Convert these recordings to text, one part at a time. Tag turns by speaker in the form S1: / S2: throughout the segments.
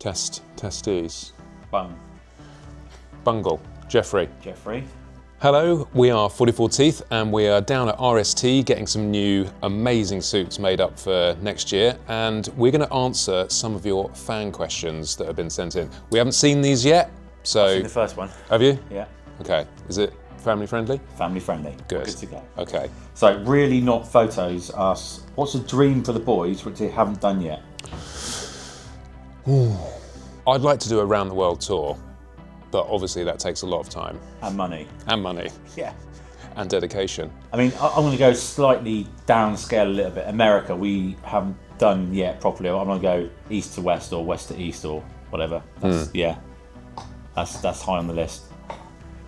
S1: Testes.
S2: Bungle.
S1: Jeffrey.
S2: Hello, we are 44Teeth and we are down at RST getting some new amazing suits made up for next year, and we're going to answer some of your fan questions that have been sent in. We haven't seen these yet, so...
S3: I've seen the first one.
S2: Have you?
S3: Yeah.
S2: Okay. Is it family friendly?
S3: Family friendly.
S2: Good.
S3: Good to go.
S2: Okay.
S3: So, Really Not Photos asks, what's a dream for the boys which they haven't done yet?
S2: I'd like to do a round the world tour, but obviously that takes a lot of time.
S3: And money. Yeah.
S2: And dedication.
S3: I mean, I'm going to go slightly downscale a little bit. America, we haven't done yet properly. I'm going to go east to west or west to east or whatever. Yeah. That's high on the list.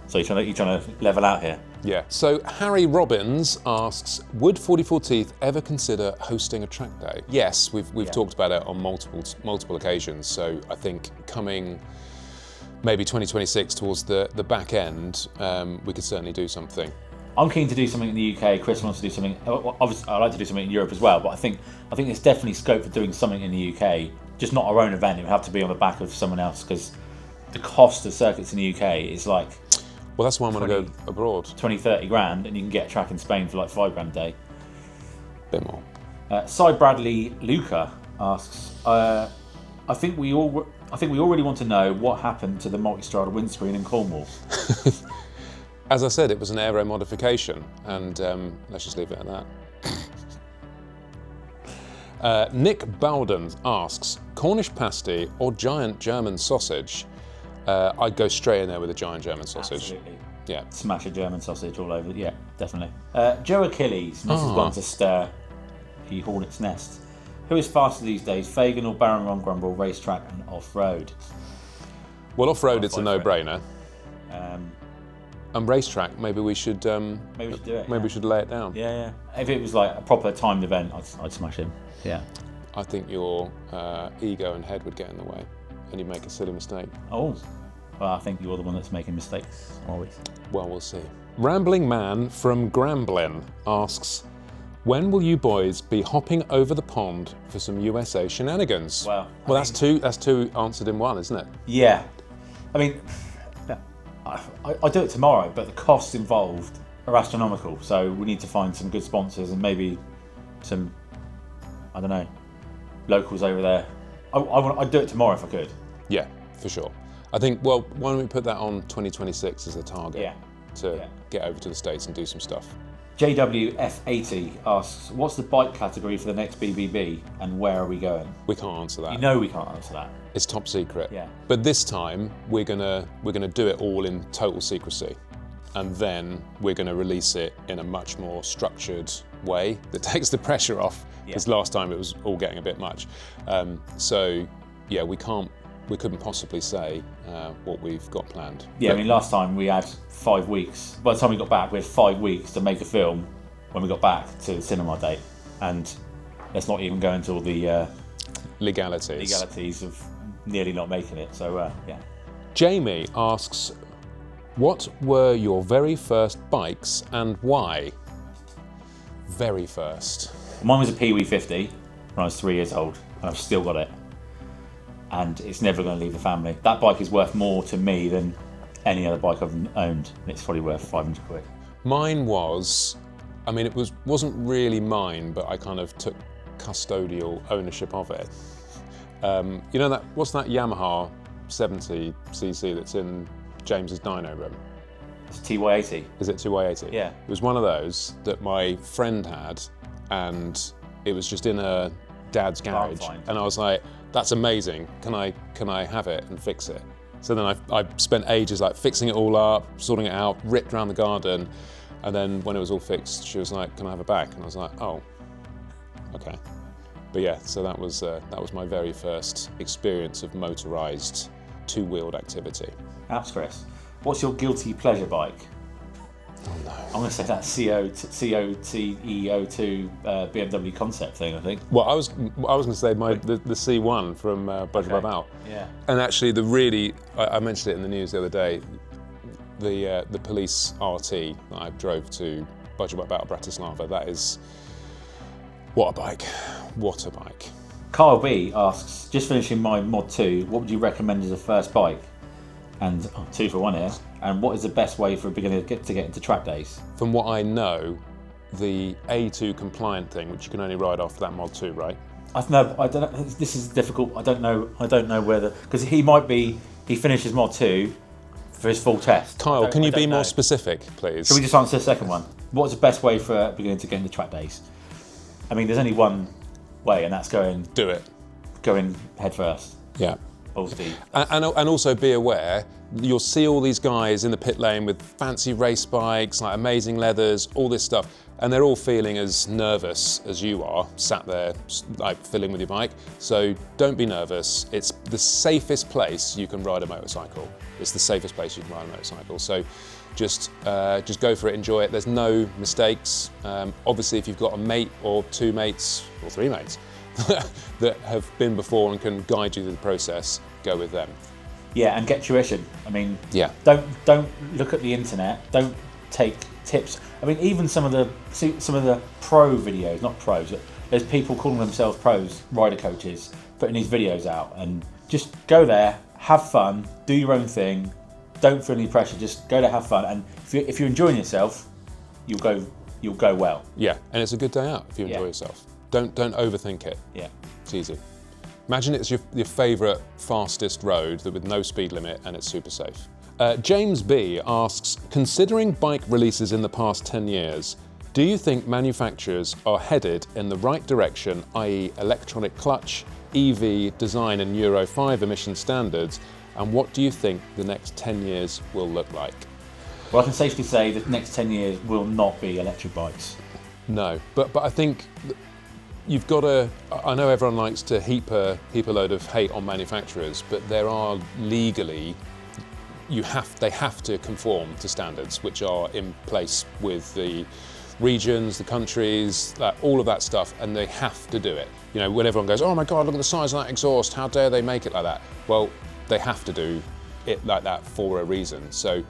S3: So you're trying to level out here?
S2: Yeah. So Harry Robbins asks, would 44Teeth ever consider hosting a track day? Yes, we've talked about it on multiple occasions. So I think coming maybe 2026 towards the back end, we could certainly do something.
S3: I'm keen to do something in the UK. Chris wants to do something. Obviously, I'd like to do something in Europe as well. But I think there's definitely scope for doing something in the UK. Just not our own event. It would have to be on the back of someone else, because the cost of circuits in the UK is like,
S2: well, that's why I'm going to go abroad.
S3: 20-30 grand, and you can get a track in Spain for like $5 grand a day.
S2: Bit more.
S3: Cy Bradley Luca asks, I think we already want to know what happened to the multi-strada windscreen in Cornwall.
S2: As I said, it was an aero modification, and let's just leave it at that. Nick Bowden asks, Cornish pasty or giant German sausage? I'd go straight in there with a giant German sausage.
S3: Absolutely.
S2: Yeah.
S3: Smash a German sausage all over. Yeah, definitely. Joe Achilles, Mrs. One to stir the hornet's nest. Who is faster these days, Fagan or Baron Ron Grumble, racetrack and off-road?
S2: Well, off-road, it's a no-brainer. And racetrack, maybe we should do it. Maybe we should lay it down.
S3: Yeah. If it was like a proper timed event, I'd smash him. Yeah.
S2: I think your ego and head would get in the way, and you'd make a silly mistake.
S3: Oh, well, I think you're the one that's making mistakes always.
S2: Well, we'll see. Rambling Man from Gramblin asks, when will you boys be hopping over the pond for some USA shenanigans?
S3: Well,
S2: that's two answered in one, isn't it?
S3: Yeah. I mean, I do it tomorrow, but the costs involved are astronomical. So we need to find some good sponsors and maybe some, I don't know, locals over there. I'd do it tomorrow if I could.
S2: Yeah, for sure. I think, well, why don't we put that on 2026 as a target to get over to the States and do some stuff.
S3: JWF80 asks, what's the bike category for the next BBB and where are we going?
S2: We can't answer that.
S3: You know we can't answer that.
S2: It's top secret.
S3: Yeah.
S2: But this time we're gonna do it all in total secrecy, and then we're gonna release it in a much more structured way that takes the pressure off. Because last time it was all getting a bit much. So yeah, we couldn't possibly say what we've got planned.
S3: Yeah, but I mean, last time we had 5 weeks. By the time we got back, we had 5 weeks to make a film when we got back to the cinema date. And let's not even go into all the legalities of nearly not making it. So, yeah.
S2: Jamie asks, what were your very first bikes and why? Very first.
S3: Mine was a Pee-wee 50 when I was 3 years old, and I've still got it. And it's never going to leave the family. That bike is worth more to me than any other bike I've owned. It's probably worth 500 quid.
S2: Mine was, I mean, it wasn't really mine, but I kind of took custodial ownership of it. You know what's that Yamaha 70cc that's in James's dyno room?
S3: It's TY80.
S2: Is it TY80?
S3: Yeah.
S2: It was one of those that my friend had, and it was just in a dad's garage, and I was like, that's amazing, can I have it and fix it? So then I spent ages like fixing it all up, sorting it out, ripped around the garden, and then when it was all fixed, she was like, can I have it back? And I was like, oh, okay. But yeah, so that was my very first experience of motorised two-wheeled activity.
S3: Abs Chris, what's your guilty pleasure bike?
S2: Oh no.
S3: I'm going to say that COTE02 BMW concept thing, I think.
S2: Well, I was going to say the C1 from Budget Bob Out.
S3: Yeah.
S2: And actually, I mentioned it in the news the other day. The police RT that I drove to Budget Bob Out Bratislava. That is, what a bike! What a bike!
S3: Kyle B asks, just finishing my Mod 2, what would you recommend as a first bike? And 2 for 1 here. And what is the best way for a beginner to get into track days?
S2: From what I know, the A2 compliant thing, which you can only ride off that Mod 2, right?
S3: I don't know. This is difficult. I don't know whether, because he finishes Mod 2 for his full test.
S2: Kyle, can you be more specific, please?
S3: Shall we just answer the second one? What's the best way for a beginner to get into track days? I mean, there's only one way, and that's going head first.
S2: Yeah.
S3: Balls deep.
S2: And also be aware, you'll see all these guys in the pit lane with fancy race bikes, like amazing leathers, all this stuff, and they're all feeling as nervous as you are, sat there like fiddling with your bike. So don't be nervous. It's the safest place you can ride a motorcycle. It's the safest place you can ride a motorcycle. So just go for it, enjoy it. There's no mistakes. Obviously, if you've got a mate or 2 mates or 3 mates that have been before and can guide you through the process, go with them.
S3: Yeah, and get tuition. I mean,
S2: yeah.
S3: Don't look at the internet. Don't take tips. I mean, even some of the pro videos, not pros, but there's people calling themselves pros, rider coaches, putting these videos out, and just go there, have fun, do your own thing. Don't feel any pressure. Just go to have fun, and if you're enjoying yourself, you'll go well.
S2: Yeah, and it's a good day out if you enjoy yourself. Don't overthink it.
S3: Yeah,
S2: it's easy. Imagine it's your favourite fastest road with no speed limit and it's super safe. James B asks, considering bike releases in the past 10 years, do you think manufacturers are headed in the right direction, i.e. electronic clutch, EV design and Euro 5 emission standards, and what do you think the next 10 years will look like?
S3: Well, I can safely say that the next 10 years will not be electric bikes.
S2: No, but I think you've got to, I know everyone likes to heap a load of hate on manufacturers, but there are legally, they have to conform to standards which are in place with the regions, the countries, all of that stuff, and they have to do it. You know, when everyone goes, oh my God, look at the size of that exhaust, how dare they make it like that? Well, they have to do it like that for a reason. So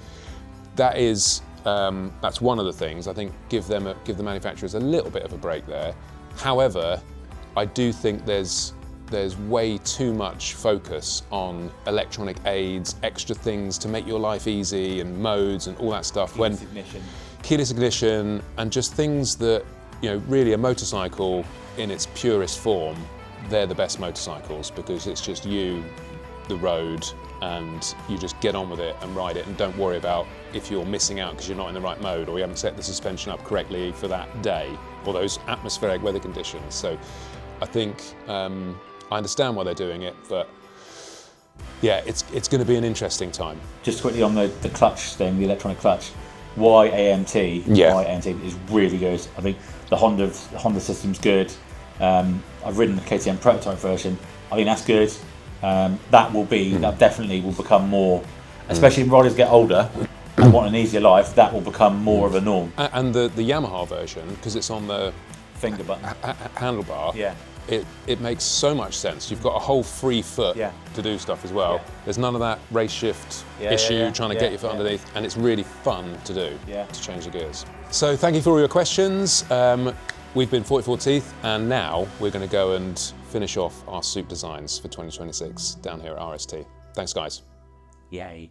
S2: that is, that's one of the things. I think give the manufacturers a little bit of a break there. However, I do think there's way too much focus on electronic aids, extra things to make your life easy, and modes and all that stuff. Keyless ignition, and just things that, you know, really a motorcycle in its purest form, they're the best motorcycles because it's just you, the road, and you just get on with it and ride it and don't worry about if you're missing out because you're not in the right mode or you haven't set the suspension up correctly for that day or those atmospheric weather conditions. So I think I understand why they're doing it, but yeah, it's going to be an interesting time.
S3: Just quickly on the clutch thing, the electronic clutch, YAMT is really good. I think the Honda system's good. I've ridden the KTM prototype version. I think that's good. That definitely will become more, especially if riders get older and want an easier life, that will become more of a norm.
S2: And the Yamaha version, because it's on the
S3: finger button
S2: handlebar,
S3: yeah,
S2: it makes so much sense. You've got a whole free foot to do stuff as well. Yeah. There's none of that race shift issue trying to get your foot underneath, and it's really fun to do, to change the gears. So thank you for all your questions. We've been 44Teeth, and now we're going to go and finish off our suit designs for 2026 down here at RST. Thanks, guys.
S3: Yay.